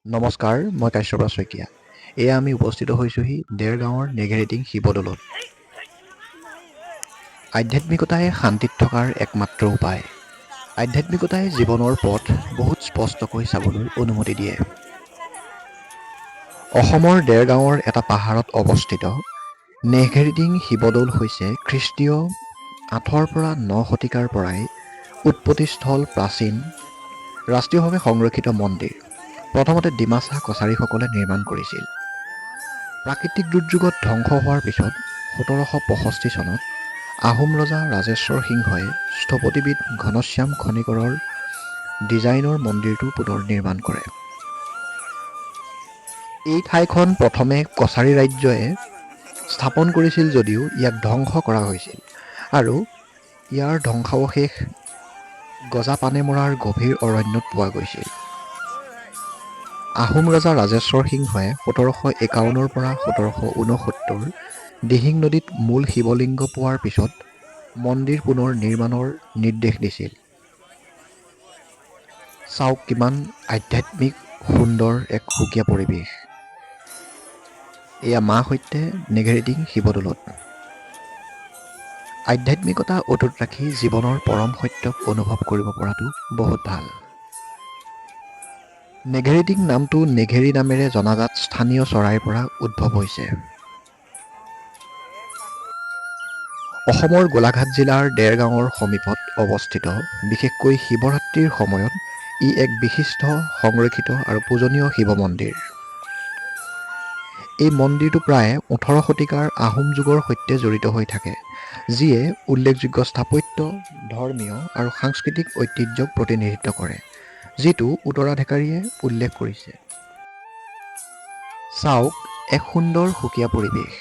নমস্কাৰ, মই কাশ্যপ শইকীয়া। এয়া আমি উপস্থিত হৈছোঁহি দেৰগাঁৱৰ নেঘেৰিটিং শিৱদৌলত। আধ্যাত্মিকতাই শান্তিত থকাৰ একমাত্ৰ উপায়। আধ্যাত্মিকতাই জীৱনৰ পথ বহুত স্পষ্টকৈ চাবলৈ অনুমতি দিয়ে। অসমৰ দেৰগাঁৱৰ এটা পাহাৰত অৱস্থিত নেঘেৰিটিং শিৱদৌল হৈছে খ্ৰীষ্টীয় ৮ৰ পৰা ৯ শতিকাৰ পৰাই উৎপত্তিস্থল প্ৰাচীন ৰাষ্ট্ৰীয়ভাৱে সংৰক্ষিত মন্দিৰ। প্ৰথমতে ডিমাচা কছাৰীসকলে নিৰ্মাণ কৰিছিল। প্ৰাকৃতিক দুৰ্যোগত ধ্বংস হোৱাৰ পিছত ১৭৬৫ চনত আহোম ৰজা ৰাজেশ্বৰ সিংহই স্থপতিবিদ ঘনশ্যাম খনিকৰৰ ডিজাইনৰ মন্দিৰটো পুনৰ নিৰ্মাণ কৰে। এই ঠাইখন প্ৰথমে কছাৰী ৰাজ্যই স্থাপন কৰিছিল যদিও ইয়াক ধ্বংস কৰা হৈছিল আৰু ইয়াৰ ধ্বংসাৱশেষ গজাপানেমৰাৰ গভীৰ অৰণ্যত পোৱা গৈছিল। আহোম ৰজা ৰাজেশ্বৰ সিংহই ১৭৫১ পৰা ১৭৬৯ দিহিং নদীত মূল শিৱলিংগ পোৱাৰ পিছত মন্দিৰ পুনৰ নিৰ্মাণৰ নিৰ্দেশ দিছিল। চাওক কিমান আধ্যাত্মিক সুন্দৰ এক সুকীয়া পৰিৱেশ। এয়া মা সৈতে নেঘেৰিটিং শিৱদৌলত। আধ্যাত্মিকতা অটুট ৰাখি জীৱনৰ পৰম সত্যক অনুভৱ কৰিব পৰাটো বহুত ভাল। নেঘেৰিটিং নামটো নেঘেৰি নামেৰে জনাজাত স্থানীয় চৰাইৰ পৰা উদ্ভৱ হৈছে। অসমৰ গোলাঘাট জিলাৰ দেৰগাঁৱৰ সমীপত অৱস্থিত। বিশেষকৈ শিৱৰাত্ৰিৰ সময়ত ই এক বিশিষ্ট সংৰক্ষিত আৰু পূজনীয় শিৱ মন্দিৰ। এই মন্দিৰটো প্ৰায় ১৮ শতিকাৰ আহোম যুগৰ সৈতে জড়িত হৈ থাকে, যিয়ে উল্লেখযোগ্য স্থাপত্য, ধৰ্মীয় আৰু সাংস্কৃতিক ঐতিহ্যক প্ৰতিনিধিত্ব কৰে, যিটো উত্তৰাধিকাৰীয়ে উল্লেখ কৰিছে। চাওক এক সুন্দৰ সুকীয়া পৰিৱেশ।